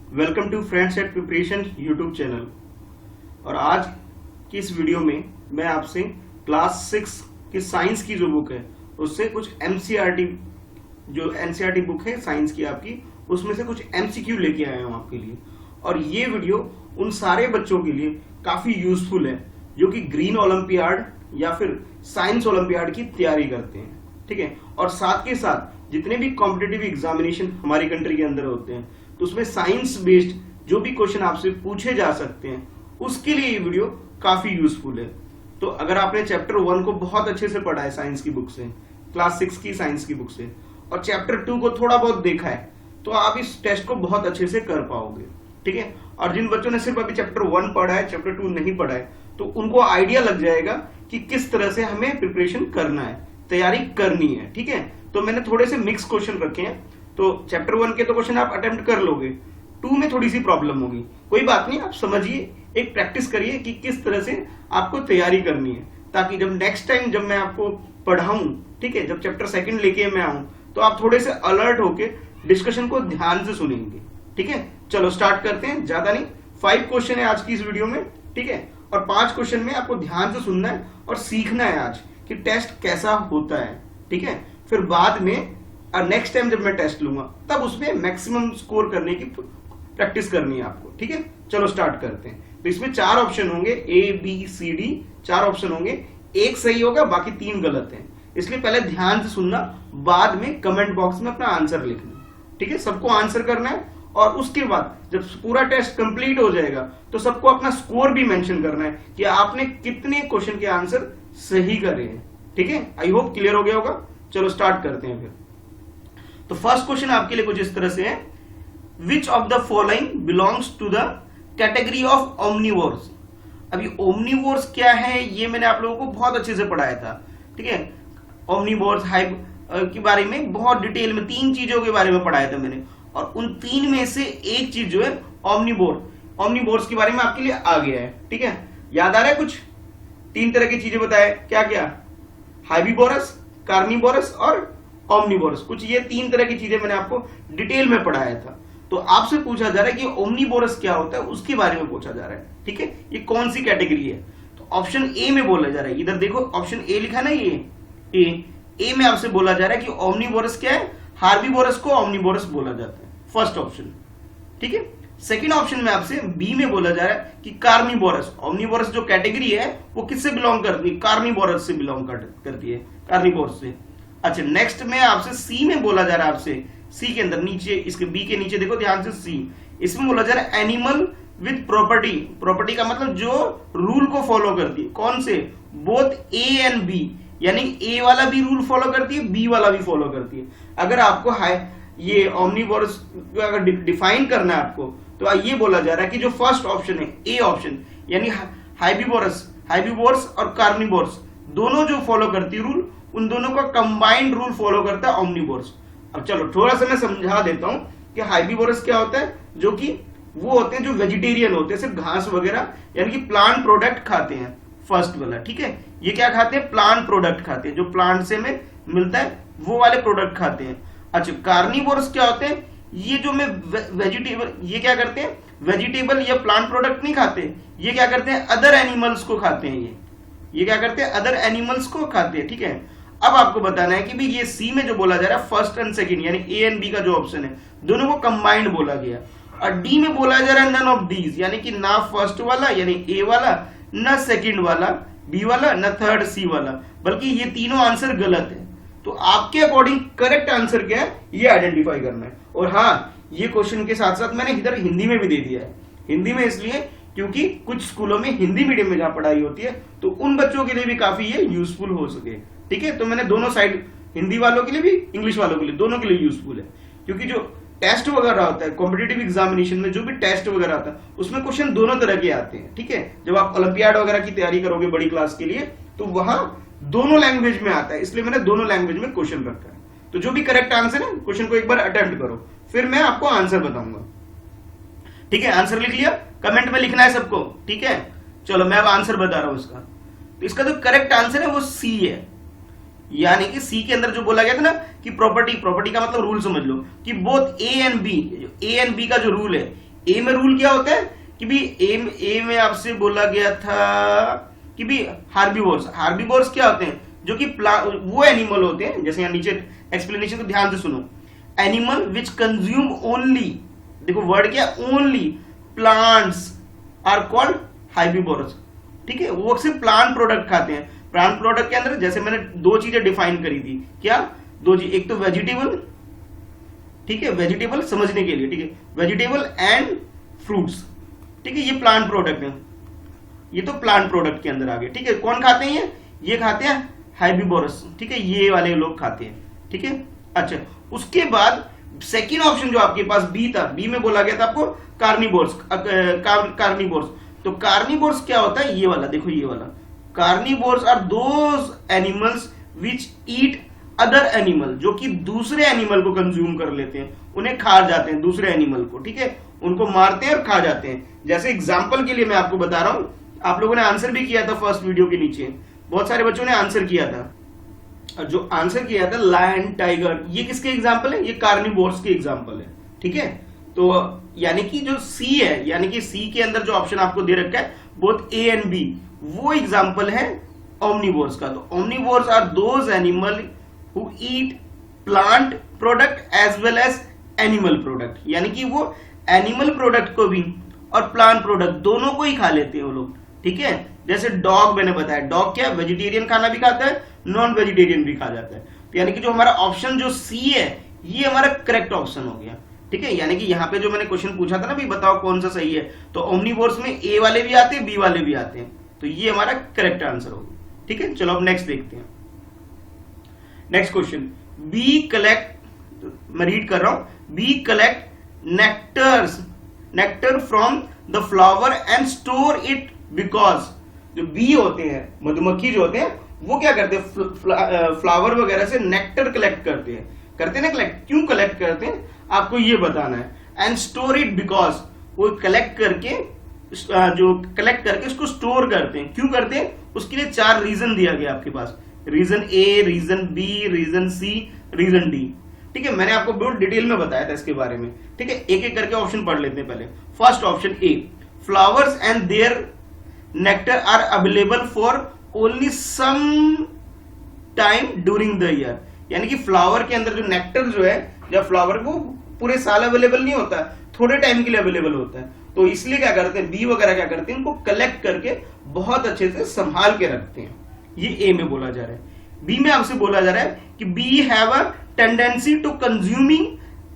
Welcome to friends at preparation YouTube channel. और आज की इस वीडियो में मैं आपसे क्लास 6 की साइंस की जो बुक है उससे कुछ एमसीईआरटी जो एनसीईआरटी बुक है साइंस की आपकी, उसमें से कुछ एमसीक्यू लेके आया हूं आपके लिए। और ये वीडियो उन सारे बच्चों के लिए काफी यूजफुल है जो कि ग्रीन ओलंपियाड या फिर साइंस ओलंपियाड की तैयारी करते हैं, ठीक है। और साथ के साथ जितने भी कॉम्पिटिटिव एग्जामिनेशन हमारी कंट्री के अंदर होते हैं तो उसमें साइंस बेस्ड जो भी क्वेश्चन आपसे पूछे जा सकते हैं उसके लिए ये वीडियो काफी यूजफुल है। तो अगर आपने चैप्टर 1 को बहुत अच्छे से पढ़ा है साइंस की बुक से, क्लास 6 की साइंस की बुक से, और चैप्टर 2 को थोड़ा बहुत देखा है तो आप इस टेस्ट को बहुत अच्छे से कर पाओगे, ठीक है। और जिन बच्चों ने सिर्फ अभी चैप्टर 1 पढ़ा है, चैप्टर 2 नहीं पढ़ा है, तो उनको आइडिया लग जाएगा कि किस तरह से हमें प्रिपरेशन करना है, तैयारी करनी है, ठीक है। तो मैंने थोड़े से मिक्स क्वेश्चन रखे हैं। तो चैप्टर 1 के तो क्वेश्चन आप अटेम्प्ट कर लोगे, 2 में थोड़ी सी प्रॉब्लम होगी, कोई बात नहीं, आप समझिए, एक प्रैक्टिस करिए कि किस तरह से आपको तैयारी करनी है, ताकि जब नेक्स्ट टाइम जब मैं आपको पढ़ाऊं, ठीक है, जब चैप्टर 2 लेके मैं आऊं तो आप थोड़े से अलर्ट होके डिस्कशन को ध्यान से सुनेंगे, ठीक है। चलो स्टार्ट करते हैं, ज्यादा नहीं, 5 क्वेश्चन है आज की इस वीडियो में, ठीक है। और 5 क्वेश्चन में आपको ध्यान से सुनना है और सीखना है आज कि टेस्ट कैसा होता है, ठीक है। फिर बाद में नेक्स्ट टाइम जब मैं टेस्ट लूंगा तब उसमें मैक्सिमम स्कोर करने की प्रैक्टिस करनी है आपको, ठीक है। चलो स्टार्ट करते हैं। तो इसमें 4 ऑप्शन होंगे, ABCD 4 ऑप्शन होंगे, एक सही होगा, बाकी 3 गलत हैं। इसलिए पहले ध्यान से सुनना, बाद में कमेंट बॉक्स में अपना आंसर लिखना, ठीक है। सबको आंसर करना है और उसके बाद जब पूरा टेस्ट कंप्लीट हो जाएगा तो सबको अपना स्कोर भी मेंशन करना है कि आपने कितने क्वेश्चन के आंसर सही करे हैं, ठीक है। आई होप क्लियर हो गया होगा। चलो स्टार्ट करते हैं फिर। तो फर्स्ट क्वेश्चन आपके लिए कुछ इस तरह से है, which of the following belongs to the category of omnivores. अभी ओमनिवोर्स क्या है ये मैंने आप लोगों को बहुत अच्छे से पढ़ाया था, ठीक है। ओमनिवोर्स के बारे में बहुत डिटेल में 3 चीजों के बारे में पढ़ाया था मैंने, और उन 3 में से एक चीज जो है ओमनिवोर्स के बारे में आपके लिए आ गया है, ठीक है। याद आ रहा है कुछ? 3 तरह की चीजें बताए, क्या क्या? हाइबीवोरस, कार्निवोरस और ओमनिवोरस। कुछ ये 3 तरह की चीजें मैंने आपको डिटेल में पढ़ाया था। तो आपसे पूछा जा रहा है कि ओमनिवोरस क्या होता है, उसके बारे में पूछा जा रहा है, ठीक है। ये कौन सी कैटेगरी है? तो ऑप्शन ए में बोला जा रहा है, इधर देखो ऑप्शन ए लिखा ना, ये ए में आपसे बोला जा रहा है कि ओमनिवोरस क्या है, हार्बीवोरस को ओमनिवोरस बोला जाता है, फर्स्ट ऑप्शन, ठीक है। सेकंड ऑप्शन में आपसे बी में बोला जा रहा है कि कार्निवोरस, ओमनिवोरस जो कैटेगरी है वो किससे बिलोंग करती है, कार्निवोरस से बिलोंग करती है, कार्निवोरस से। अच्छा, नेक्स्ट में आपसे सी में बोला जा रहा है, आपसे सी के अंदर नीचे, इसके बी के नीचे देखो ध्यान से, सी, इसमें बोला जा रहा है एनिमल विद प्रॉपर्टी। प्रॉपर्टी का मतलब जो रूल को फॉलो करती है, कौन से? बोथ ए एंड बी, यानी ए वाला भी रूल फॉलो करती है, बी वाला भी फॉलो करती है। अगर आपको ये ओमनिवोरस अगर डिफाइन करना है आपको, तो ये बोला जा रहा है कि जो फर्स्ट ऑप्शन है, ए ऑप्शन, यानी हाइबीवोरस और कार्निवोरस दोनों जो फॉलो करती है रूल, उन दोनों का कंबाइंड रूल फॉलो करता है ओमनिवोरस। अब चलो थोड़ा सा मैं समझा देता हूं कि हाइबीवोरस क्या होता है, जो कि वो होते हैं जो वेजिटेरियन होते हैं, सिर्फ घास वगैरह यानी कि प्लांट प्रोडक्ट खाते हैं, फर्स्ट वाला, ठीक है। ये क्या खाते हैं? प्लांट प्रोडक्ट खाते हैं, जो प्लांट से में मिलता है वो वाले प्रोडक्ट खाते हैं। अच्छा, कार्निवोरस क्या होते हैं? ये जो में वेजिटेबल, ये क्या करते हैं? वेजिटेबल या प्लांट प्रोडक्ट नहीं खाते, ये क्या करते हैं? अदर एनिमल्स को खाते हैं। ये क्या करते हैं? अदर एनिमल्स को खाते हैं, ठीक है। अब आपको बताना है कि भी ये सी में जो बोला जा रहा है फर्स्ट एंड सेकंड, यानी ए एंड बी का जो ऑप्शन है, दोनों को कंबाइंड बोला गया। और डी में बोला जा रहा है नन ऑफ दीज, यानी कि ना फर्स्ट वाला यानी ए वाला, ना सेकंड वाला बी वाला, ना थर्ड सी वाला, बल्कि ये तीनों आंसर गलत है। तो आपके अकॉर्डिंग करेक्ट आंसर क्या है ये आइडेंटिफाई करना है। और हाँ, ये क्वेश्चन के साथ साथ मैंने इधर हिंदी में भी दे दिया है। हिंदी में इसलिए क्योंकि कुछ स्कूलों में हिंदी मीडियम में जहां पढ़ाई होती है तो उन बच्चों के लिए भी काफी ये यूजफुल हो सके, ठीक है। तो मैंने दोनों साइड, हिंदी वालों के लिए भी, इंग्लिश वालों के लिए, दोनों के लिए यूजफुल है। क्योंकि जो टेस्ट वगैरह होता है कॉम्पिटिटिव एग्जामिनेशन में, जो भी टेस्ट वगैरह आता है उसमें क्वेश्चन दोनों तरह के आते हैं, ठीक है। जब आप ओलंपियाड वगैरह की तैयारी करोगे बड़ी क्लास के लिए तो वहां दोनों लैंग्वेज में आता है, इसलिए मैंने दोनों लैंग्वेज में क्वेश्चन रखा है। तो जो भी करेक्ट आंसर है, क्वेश्चन को एक बार अटेम्प्ट करो, फिर मैं आपको आंसर बताऊंगा, ठीक है। आंसर लिख लिया? कमेंट में लिखना है सबको, ठीक है। चलो मैं अब आंसर बता रहा हूं इसका। तो इसका जो करेक्ट आंसर है वो सी है, यानी कि सी के अंदर जो बोला गया था ना कि प्रॉपर्टी का मतलब रूल समझ लो कि both A and B, A and B का जो रूल है, ए में रूल क्या होता है कि भी ए में आपसे बोला गया था कि भी हार्बीवोर्स क्या होते हैं, जो कि वो एनिमल होते हैं, जैसे यहाँ नीचे एक्सप्लेनेशन को ध्यान से सुनो, एनिमल विच कंज्यूम ओनली, देखो वर्ड क्या, only plants are called herbivores. ठीक है, वो सिर्फ प्लांट प्रोडक्ट खाते हैं। प्लांट प्रोडक्ट के अंदर जैसे मैंने दो चीजें डिफाइन करी थी, क्या दो चीज, एक तो वेजिटेबल, ठीक है, वेजिटेबल समझने के लिए, ठीक है, वेजिटेबल एंड फ्रूट्स, ठीक है, ये प्लांट प्रोडक्ट है, ये तो प्लांट प्रोडक्ट के अंदर आ गए। ठीक है, कौन खाते हैं ये खाते हैं हार्बीवोरस, ठीक है, ये वाले लोग खाते हैं। ठीक है, अच्छा, उसके बाद सेकेंड ऑप्शन जो आपके पास बी था, बी में बोला गया था आपको कार्निवोर्स, कार्निवोर्स। तो कार्निवोर्स क्या होता है, ये वाला देखो, ये वाला carnivores are those animals which eat other animal, जो कि दूसरे एनिमल को कंज्यूम कर लेते हैं, उन्हें खा जाते हैं दूसरे एनिमल को। ठीक है, उनको मारते हैं और खा जाते हैं। जैसे एग्जांपल के लिए मैं आपको बता रहा हूं, आप लोगों ने आंसर भी किया था फर्स्ट वीडियो के नीचे, बहुत सारे बच्चों ने आंसर किया था, और जो आंसर किया था लायन, टाइगर, ये किसके एग्जाम्पल है, ये कार्निवोर्स के एग्जाम्पल है। ठीक है, तो यानी कि जो सी है, यानी कि सी के अंदर जो ऑप्शन आपको दे रखा है बोथ ए एंड बी, वो एग्जाम्पल है ओमनिवोर्स का। तो omnivores are those animal who eat plant product as well as animal product, यानी कि वो एनिमल प्रोडक्ट को भी और प्लांट प्रोडक्ट दोनों को ही खा लेते हैं वो लोग। ठीक है, जैसे डॉग मैंने बताया, डॉग क्या वेजिटेरियन खाना भी खाता है, नॉन वेजिटेरियन भी खा जाता है। तो यानी कि जो हमारा ऑप्शन जो सी है, ये हमारा करेक्ट ऑप्शन हो गया। ठीक है, यानी कि यहाँ पे जो मैंने क्वेश्चन पूछा था ना, भी बताओ कौन सा सही है, तो ओमनिवोर्स में ए वाले भी आते हैं, बी वाले भी आते हैं, तो ये हमारा करेक्ट आंसर होगा। ठीक है, चलो अब नेक्स्ट देखते हैं। नेक्स्ट क्वेश्चन, बी कलेक्ट, मैं रीड कर रहा हूं, bee collect nectar from the flower and store it because, जो बी होते हैं, मधुमक्खी जो होते हैं, वो क्या करते हैं, फ्लावर वगैरह से नेक्टर कलेक्ट करते हैं ना, कलेक्ट क्यों कलेक्ट करते हैं आपको ये बताना है। एंड स्टोर इट बिकॉज, वो कलेक्ट करके, जो कलेक्ट करके उसको स्टोर करते हैं, क्यों करते हैं, उसके लिए चार रीजन दिया गया आपके पास, रीजन ए, रीजन बी, रीजन सी, रीजन डी। ठीक है, मैंने आपको बहुत डिटेल में बताया था इसके बारे में। ठीक है, एक एक करके ऑप्शन पढ़ लेते हैं पहले। First option A, flowers and their nectar are available for only some time during the year, यानी कि फ्लावर के अंदर जो नेक्टर जो है, जब फ्लावर को पूरे साल अवेलेबल नहीं होता, थोड़े टाइम के लिए अवेलेबल होता है, तो इसलिए क्या करते हैं, बी वगैरह क्या करते हैं, इनको कलेक्ट करके बहुत अच्छे से संभाल के रखते हैं। ये ए में बोला जा रहा है। बी में आपसे बोला जा रहा है कि bee have a tendency to consuming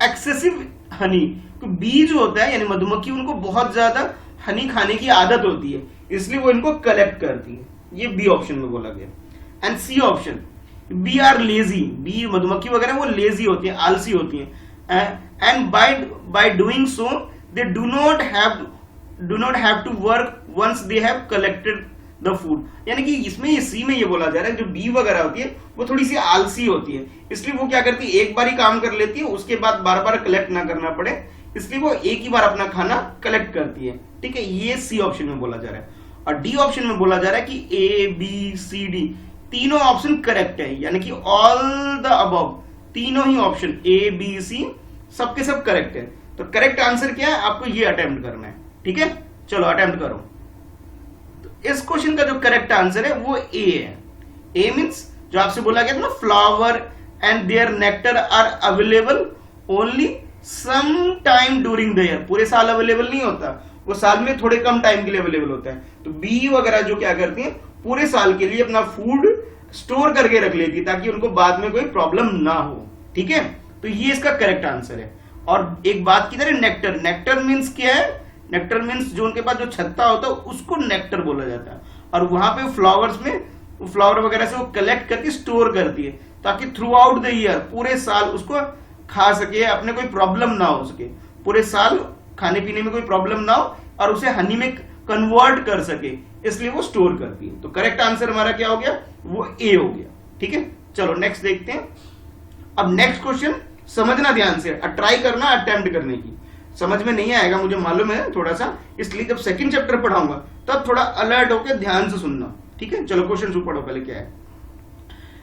excessive honey, bee जो होता है यानी मधुमक्खी, उनको बहुत ज्यादा हनी खाने की आदत होती है, इसलिए वो इनको कलेक्ट करती है। ये बी ऑप्शन में बोला गया। And C option, bee are lazy, bee मधुमक्खी वगैरह वो लेजी होती है, आलसी होती है, and by doing so they do not have to work once they have collected the food, यानी कि इसमें ये सी में ये बोला जा रहा है, जो बी वगैरह होती है वो थोड़ी सी आलसी होती है, इसलिए वो क्या करती है, एक बार ही काम कर लेती है, उसके बाद बार बार कलेक्ट ना करना पड़े, इसलिए वो एक ही बार अपना खाना कलेक्ट करती है। ठीक है, ये सी ऑप्शन में बोला जा रहा है। और डी ऑप्शन में बोला जा रहा है कि ए, बी, सी, डी तीनों ऑप्शन करेक्ट है, यानी कि ऑल द अबव, तीनों ही ऑप्शन ए, बी, सी सबके सब करेक्ट है। तो करेक्ट आंसर क्या है, आपको ये अटेम्प्ट करना है। ठीक है, चलो अटेम्प्ट करो। तो इस क्वेश्चन का जो करेक्ट आंसर है वो ए है। ए मींस जो आपसे बोला गया था ना, flower and their nectar are available only some time during the year, पूरे साल अवेलेबल नहीं होता, वो साल में थोड़े कम टाइम के लिए अवेलेबल होता है। तो बी वगैरह जो क्या करती है, पूरे साल के लिए अपना फूड स्टोर करके रख लेती है, ताकि उनको बाद में कोई प्रॉब्लम ना हो। ठीक है, तो ये इसका करेक्ट आंसर है। और एक बात की तरह नेक्टर, नेक्टर मीन्स क्या है, नेक्टर मीन्स जो उनके पास जो छत्ता होता है उसको नेक्टर बोला जाता है, और वहां पे फ्लावर्स में फ्लावर वगैरह से वो कलेक्ट करके स्टोर करती है, ताकि थ्रू आउट द ईयर, पूरे साल उसको खा सके, अपने कोई प्रॉब्लम ना हो सके, पूरे साल खाने पीने में कोई प्रॉब्लम ना हो, और उसे हनी में कन्वर्ट कर सके, इसलिए वो स्टोर करती है। तो करेक्ट आंसर हमारा क्या हो गया, वो ए हो गया। ठीक है, चलो नेक्स्ट देखते हैं। अब नेक्स्ट क्वेश्चन समझना ध्यान से, ट्राई करना अटेम्प्ट करने की, समझ में नहीं आएगा मुझे मालूम है थोड़ा सा, इसलिए जब सेकंड चैप्टर पढ़ाऊंगा तब थोड़ा अलर्ट होकर ध्यान से सुनना। ठीक है, चलो क्वेश्चन पढ़ो पहले क्या है,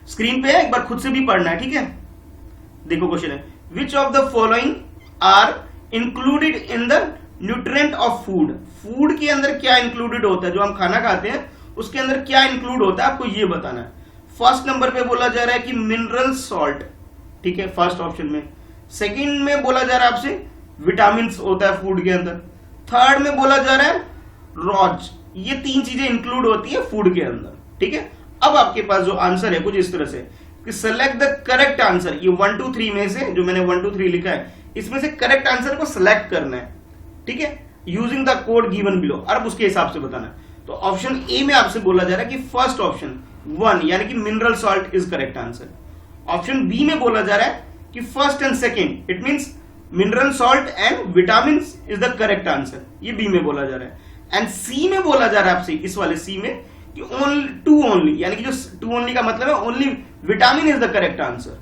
स्क्रीन पे है, एक बार खुद से भी पढ़ना है। ठीक है, देखो क्वेश्चन है, which of the following are included in the nutrient of food, food के अंदर क्या इंक्लूडेड होता है, जो हम खाना खाते हैं उसके अंदर क्या इंक्लूड होता है आपको ये बताना है। फर्स्ट नंबर पे बोला जा रहा है कि मिनरल सॉल्ट, ठीक है, फर्स्ट ऑप्शन में। सेकंड में बोला जा रहा है आपसे विटामिन होता है फूड के अंदर। थर्ड में बोला जा रहा है रॉज, ये तीन चीजें इंक्लूड होती है फूड के अंदर, ठीक है। अब आपके पास जो आंसर है कुछ इस तरह से कि सेलेक्ट द करेक्ट आंसर, ये 1 2 3 में से जो मैंने 1 2 3 लिखा है इसमें से करेक्ट आंसर को सिलेक्ट करना है, ठीक है, using the code given below, और उसके हिसाब से बताना है। तो ऑप्शन ए में आपसे बोला जा रहा है कि फर्स्ट ऑप्शन 1 यानी कि mineral salt is correct answer. Option B में बोला जा रहा है कि first and second, it means mineral salt and vitamin is the correct answer, ये बी में बोला जा रहा है। एंड सी में बोला जा रहा है आपसे, इस वाले सी में, कि ओनली टू ओनली, यानी कि जो टू ओनली का मतलब है only vitamin is the correct answer.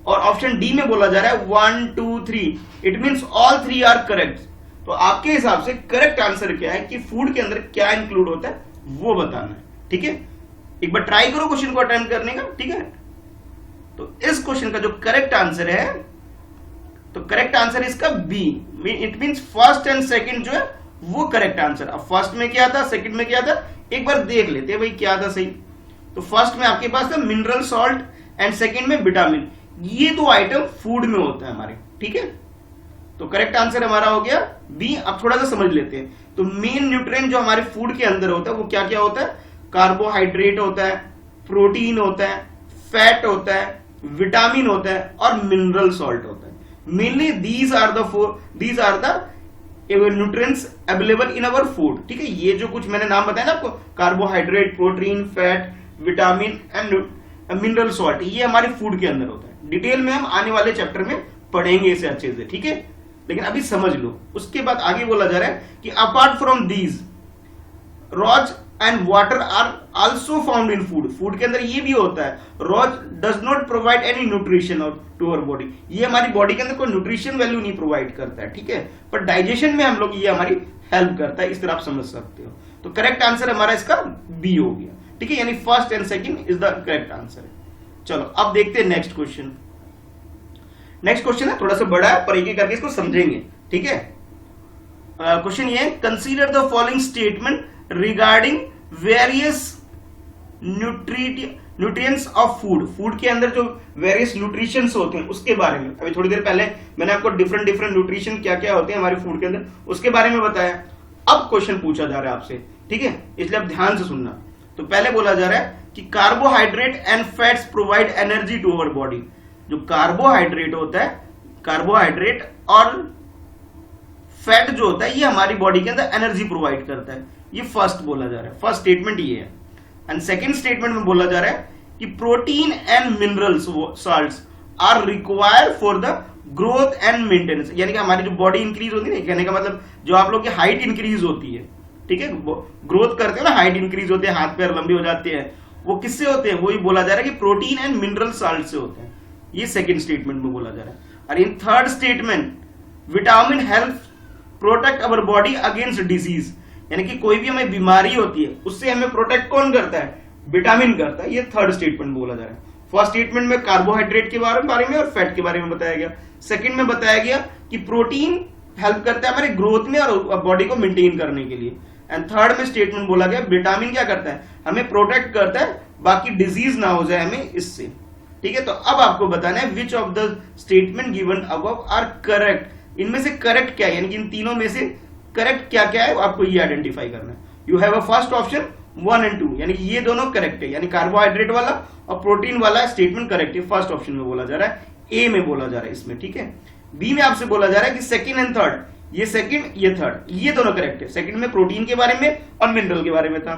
और ऑप्शन डी में बोला जा रहा है 1 2 3, it means all 3 are correct. तो आपके हिसाब से करेक्ट आंसर क्या है कि फूड के अंदर क्या इंक्लूड होता है वो बताना है, ठीक है। एक बार ट्राई करो क्वेश्चन को अटेम्प्ट करने का, ठीक है। तो इस क्वेश्चन का जो करेक्ट आंसर है, तो करेक्ट आंसर इसका B, it means first and second जो है वो करेक्ट आंसर। अब फर्स्ट में क्या था, सेकंड में क्या था, एक बार देख लेते हैं भाई क्या था सही। तो फर्स्ट में आपके पास था मिनरल सॉल्ट एंड सेकंड में विटामिन, ये दो आइटम फूड में होता है हमारे, ठीक है। तो करेक्ट आंसर हमारा हो गया बी। अब थोड़ा सा समझ लेते हैं। तो मेन न्यूट्रिएंट जो हमारे फूड के अंदर होता है वो क्या क्या होता है, कार्बोहाइड्रेट होता है, प्रोटीन होता है, फैट होता है, विटामिन होता है और मिनरल सॉल्ट होता है। Mainly these are the nutrients available in our food, ठीक है। ये जो कुछ मैंने नाम बताया ना आपको, carbohydrate, protein, fat, vitamin and mineral salt, ये हमारे फूड के अंदर होता है। डिटेल में हम आने वाले चैप्टर में पढ़ेंगे इसे अच्छे से, ठीक है। लेकिन अभी समझ लो। उसके बाद आगे बोला जा रहा है कि apart from these roughage and water are also found in food, food के अंदर ये भी होता है। Roughage does not provide any nutrition to our body, ये हमारी बॉडी के अंदर कोई न्यूट्रिशन वैल्यू नहीं प्रोवाइड करता है, ठीक है, पर डाइजेशन में हम लोग ये हमारी हेल्प करता है, इस तरह आप समझ सकते हो। तो करेक्ट आंसर हमारा इसका बी हो गया, ठीक है, यानी first and second is the correct answer. चलो अब देखते हैं नेक्स्ट क्वेश्चन। नेक्स्ट क्वेश्चन है थोड़ा सा बड़ा है पर एक एक करके इसको समझेंगे, ठीक है। क्वेश्चन ये है, consider the following statement regarding various nutrients of food, food के अंदर जो वेरियस न्यूट्रिशंस होते हैं उसके बारे में। अभी थोड़ी देर पहले मैंने आपको डिफरेंट न्यूट्रिशन क्या क्या होते हैं हमारे फूड के अंदर उसके बारे में बताया। अब क्वेश्चन पूछा जा रहा है आपसे, ठीक है, इसलिए आप ध्यान से सुनना। तो पहले बोला जा रहा है कि carbohydrate and fats provide energy to our body. जो कार्बोहाइड्रेट होता है, कार्बोहाइड्रेट और फैट जो होता है ये हमारी बॉडी के अंदर एनर्जी प्रोवाइड करता है, ये फर्स्ट बोला जा रहा है, फर्स्ट स्टेटमेंट ये है। एंड सेकंड स्टेटमेंट में बोला जा रहा है कि protein and minerals salts are required for the growth and maintenance, यानी कि हमारी जो बॉडी इंक्रीज होती है, कहने का मतलब जो आप लोग की हाइट इंक्रीज होती है, ठीक है, ग्रोथ करते हो ना, हाइट इंक्रीज होते हैं, हाथ पैर लंबे हो जाते हैं, वो किससे होते हैं, वही बोला जा रहा है कि प्रोटीन एंड मिनरल सॉल्ट से होते हैं, ये सेकंड स्टेटमेंट में बोला जा रहा है। और in third statement vitamin help protect our body against disease, यानी कि कोई भी हमें बीमारी होती है उससे हमें प्रोटेक्ट कौन करता है, विटामिन करता है, ये थर्ड स्टेटमेंट बोला जा रहा है। फर्स्ट स्टेटमेंट में कार्बोहाइड्रेट के बारे में और फैट के बारे में बताया गया। सेकंड में बताया गया कि प्रोटीन हेल्प करता है हमारे ग्रोथ में और बॉडी को मेंटेन करने के लिए। एंड थर्ड में स्टेटमेंट बोला गया विटामिन क्या करता है, हमें प्रोटेक्ट करता है, बाकी डिजीज ना हो जाए हमें इससे, ठीक है। तो अब आपको बताना है which of the statement given above are correct, इनमें से करेक्ट क्या है, यानी कि इन तीनों में से करेक्ट क्या क्या है आपको ये आइडेंटिफाई करना है। You have a first option 1 and 2, यानी कि ये दोनों करेक्ट है, यानी कार्बोहाइड्रेट वाला और प्रोटीन वाला स्टेटमेंट करेक्ट है, फर्स्ट ऑप्शन में बोला जा रहा है, ए में बोला जा रहा है इसमें, ठीक है। बी में आपसे बोला जा रहा है कि सेकंड एंड थर्ड, ये सेकंड ये थर्ड, ये दोनों करेक्ट है। सेकंड में प्रोटीन के बारे में और मिनरल के बारे में था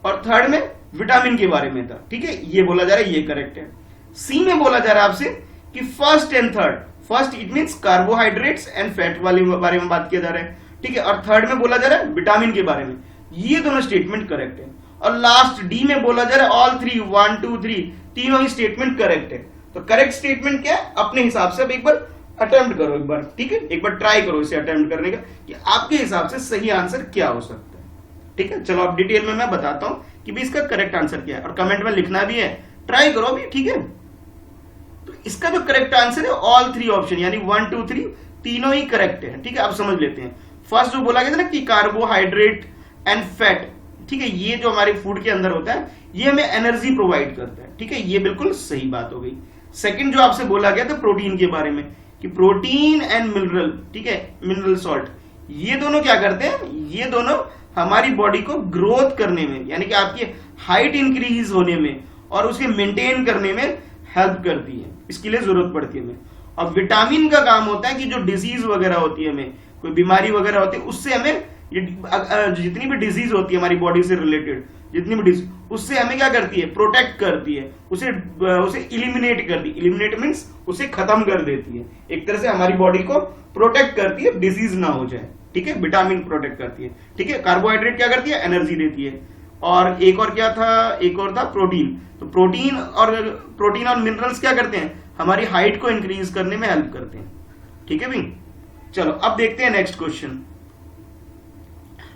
और थर्ड में विटामिन के बारे में था, ठीक है, ये बोला जा रहा है ये करेक्ट है। सी में बोला जा रहा है आपसे कि first and third, first it means carbohydrates and fat वाले बारे में बात किया जा रहा है, ठीक है, और थर्ड में बोला जा रहा है विटामिन के बारे में, ये दोनों स्टेटमेंट करेक्ट है। और लास्ट डी में बोला जा रहा है ऑल 3 1 2 3 तीनों ही स्टेटमेंट करेक्ट है। तो करेक्ट स्टेटमेंट क्या है अपने हिसाब से अब एक बार अटेम्प्ट करो, एक बार, ठीक है, एक बार ट्राई करो इसे अटेम्प्ट करने का कि आपके हिसाब से सही आंसर क्या हो सकता है, ठीक है। चलो अब डिटेल में मैं बताता हूं कि भी इसका करेक्ट आंसर क्या है और कमेंट में लिखना भी है, ट्राई करो भी, ठीक है। तो इसका जो करेक्ट आंसर है ऑल 3 ऑप्शन यानी 1 2 3 तीनों ही करेक्ट है, ठीक है। आप समझ लेते हैं। फर्स्ट जो बोला गया था ना कि कार्बोहाइड्रेट एंड फैट, ठीक है, ये जो हमारे फूड के अंदर होता है ये हमें एनर्जी प्रोवाइड करता है, ठीक है, ये बिल्कुल सही बात हो गई। सेकंड जो आपसे बोला गया था प्रोटीन के बारे में कि प्रोटीन एंड मिनरल, ठीक है, मिनरल सॉल्ट, ये दोनों क्या करते हैं, ये दोनों हमारी बॉडी को ग्रोथ करने में, यानी कि आपकी हाइट इंक्रीज होने में और उसे मेंटेन करने में हेल्प करती है, इसके लिए जरूरत पड़ती है हमें। और विटामिन का काम होता है कि जो डिजीज वगैरह होती है, हमें कोई बीमारी वगैरह होती है, उससे हमें जितनी भी डिजीज होती है हमारी बॉडी से रिलेटेड, जितनी भी डिजीज, उससे हमें क्या करती है, प्रोटेक्ट करती है, उसे इलिमिनेट करती है। इलिमिनेट मीन्स उसे खत्म कर देती है, एक तरह से हमारी बॉडी को प्रोटेक्ट करती है, डिजीज ना हो जाए, ठीक है, विटामिन प्रोटेक्ट करती है, ठीक है। कार्बोहाइड्रेट क्या करती है, एनर्जी देती है। और एक और क्या था, एक और था प्रोटीन। तो प्रोटीन और मिनरल्स क्या करते हैं, हमारी हाइट को इंक्रीज करने में हेल्प करते हैं, ठीक है भाई। चलो अब देखते हैं नेक्स्ट क्वेश्चन।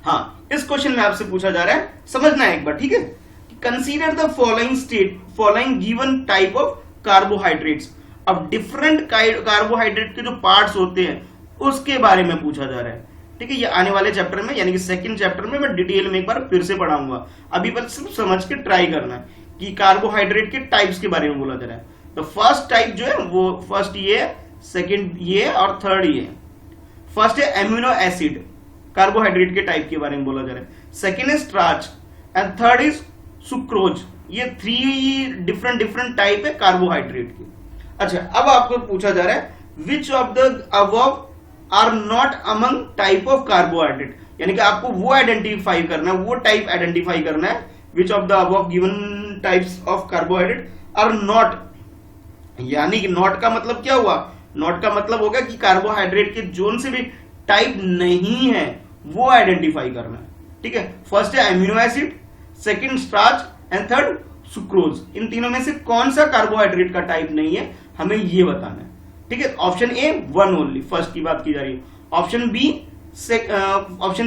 हाँ, इस क्वेश्चन में आपसे पूछा जा रहा है, समझना है एक बार, ठीक है। Consider the following given type of carbohydrates. अब डिफरेंट कार्बोहाइड्रेट के जो पार्ट्स होते हैं उसके बारे में पूछा जा रहा है, ठीक है। ये आने वाले चैप्टर में, यानी कि सेकंड चैप्टर में मैं डिटेल में एक बार फिर से पढ़ाऊंगा। अभी बस सिर्फ समझ के ट्राई करना है कि कार्बोहाइड्रेट के टाइप्स के बारे में बोला जा रहा है। तो फर्स्ट टाइप जो है वो फर्स्ट ये, सेकंड ये और थर्ड ये। फर्स्ट है एमिनो एसिड, कार्बोहाइड्रेट के टाइप के बारे में बोला जा रहा है। Second is starch and third is sucrose. ये 3 डिफरेंट टाइप है कार्बोहाइड्रेट की। अच्छा, अब आपको पूछा जा रहा है which of the above are not among type of carbohydrate, यानी कि आपको वो आइडेंटिफाई करना है, वो टाइप आइडेंटिफाई करना है which of the above given types of carbohydrate are not, यानी कि नॉट का मतलब क्या हुआ, नॉट का मतलब होगा कि कार्बोहाइड्रेट के जोन से भी टाइप नहीं है वो आइडेंटिफाई करना है, ठीक है। फर्स्ट है amino acid, second starch and third sucrose. इन तीनों में से कौन सा कार्बोहाइड्रेट का टाइप नहीं है हमें ये बताना है, ठीक है। ऑप्शन ए 1 ओनली, फर्स्ट की बात की जा रही है। ऑप्शन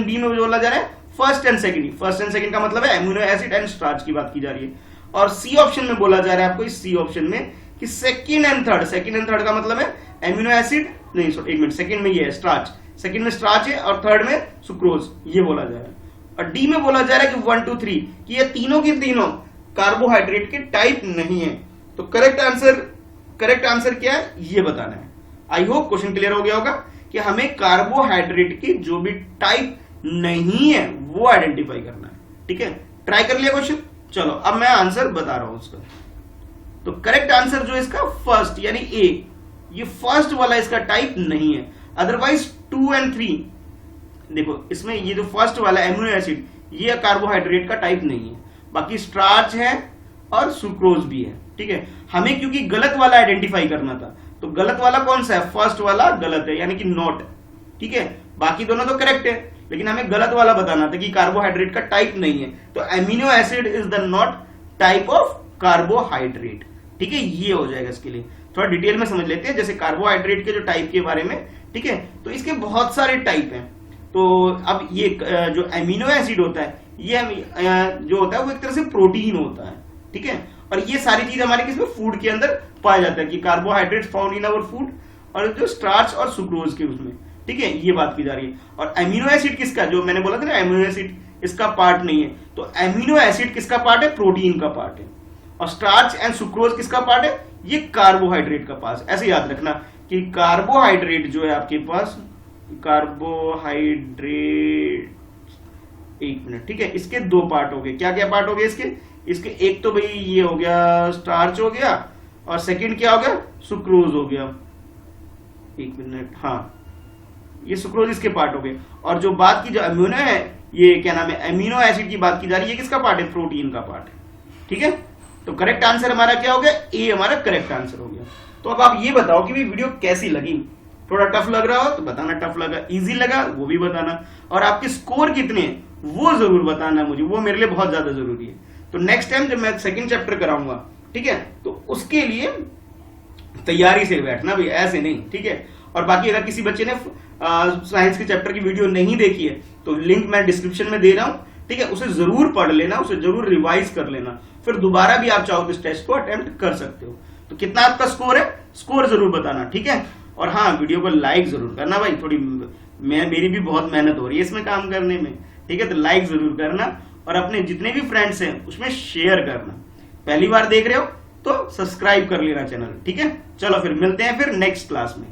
बी में बोला जा रहा है first and second. First and second का मतलब है एमिनो एसिड एंड स्टार्च की बात की जा रही है। और सी ऑप्शन में बोला जा रहा है आपको, इस सी ऑप्शन में कि सेकंड एंड थर्ड का मतलब है एमिनो एसिड नहीं, एक मिनट, सेकंड में ये है स्टार्च, सेकंड में स्टार्च है और थर्ड में सुक्रोज, ये बोला जा रहा है। और डी में बोला जा रहा है कि 1 2 3 कि ये तीनों के तीनों कार्बोहाइड्रेट के टाइप नहीं है। तो करेक्ट आंसर क्या है ये बताना है। आई होप क्वेश्चन क्लियर हो गया होगा कि हमें कार्बोहाइड्रेट की जो भी टाइप नहीं है वो आइडेंटिफाई करना है, ठीक है। ट्राई कर लिया क्वेश्चन। चलो अब मैं आंसर बता रहा हूं उसका। तो करेक्ट आंसर जो इसका फर्स्ट यानी ए, ये फर्स्ट वाला इसका टाइप नहीं है। अदरवाइज 2 और 3, देखो इसमें ये जो फर्स्ट वाला एमिनो एसिड ये कार्बोहाइड्रेट का टाइप नहीं है, बाकी स्टार्च है और सुक्रोज भी है, ठीक है। हमें क्योंकि गलत वाला आइडेंटिफाई करना था, तो गलत वाला कौन सा है, फर्स्ट वाला गलत है, यानी कि नॉट, ठीक है। बाकी दोनों तो करेक्ट है, लेकिन हमें गलत वाला बताना था कि कार्बोहाइड्रेट का टाइप नहीं है। तो amino acid is the not type of carbohydrate, ठीक है। ये हो जाएगा। इसके लिए थोड़ा डिटेल में समझ लेते हैं, जैसे कार्बोहाइड्रेट के जो टाइप के बारे में, ठीक है। तो इसके बहुत सारे टाइप हैं। तो अब ये जो एमिनो एसिड होता है, ये जो होता है वो एक तरह से प्रोटीन होता है, ठीक है। और ये सारी चीज हमारे किसमें, फूड के अंदर पाया जाता है कि carbohydrate found in our food, और जो स्टार्च और सुक्रोज के उसमें, ठीक है, ये बात की जा रही है। और एमिनो एसिड किसका, जो मैंने बोला था ना एमिनो एसिड इसका पार्ट नहीं है, तो एमिनो एसिड किसका पार्ट है, प्रोटीन का पार्ट है। और स्टार्च एंड सुक्रोज किसका पार्ट है, ये कार्बोहाइड्रेट का पास। ऐसे याद रखना कि कार्बोहाइड्रेट जो है आपके पास, कार्बोहाइड्रेट, एक मिनट, ठीक है, इसके 2 पार्ट हो गए। क्या क्या पार्ट हो गए इसके एक तो भाई ये हो गया स्टार्च हो गया, और सेकंड क्या हो गया, सुक्रोज हो गया। एक मिनट, हाँ, ये सुक्रोज इसके पार्ट हो गए। और जो बात की जो अम्यूनो है, ये क्या नाम है, एमिनो एसिड की बात की जा रही है, किसका पार्ट है, प्रोटीन का पार्ट है, ठीक है। तो करेक्ट आंसर हमारा क्या हो गया, ए हमारा करेक्ट आंसर हो गया। तो अब आप ये बताओ कि वीडियो कैसी लगी। थोड़ा टफ लग रहा हो तो बताना, टफ लगा, इजी लगा वो भी बताना, और आपके स्कोर कितने हैं वो जरूर बताना मुझे, वो मेरे लिए बहुत ज्यादा जरूरी है। तो नेक्स्ट टाइम जब मैं सेकंड चैप्टर कराऊंगा, ठीक है, तो उसके लिए तैयारी से बैठना भाई, ऐसे नहीं, ठीक है। और बाकी अगर किसी बच्चे ने साइंस के चैप्टर की वीडियो नहीं देखी है तो लिंक मैं डिस्क्रिप्शन में दे रहा हूं, ठीक है, उसे जरूर पढ़ लेना, उसे जरूर रिवाइज कर लेना, फिर दोबारा भी आप चाहो तो इस टेस्ट को अटेम्प्ट कर सकते हो। तो कितना आपका स्कोर है, स्कोर जरूर बताना, ठीक है। और हाँ, वीडियो को लाइक जरूर करना भाई, थोड़ी मेरी भी बहुत मेहनत हो रही है इसमें काम करने में, ठीक है। तो लाइक जरूर करना और अपने जितने भी फ्रेंड्स हैं उसमें शेयर करना। पहली बार देख रहे हो तो सब्सक्राइब कर लेना चैनल, ठीक है। चलो फिर मिलते हैं फिर नेक्स्ट क्लास में।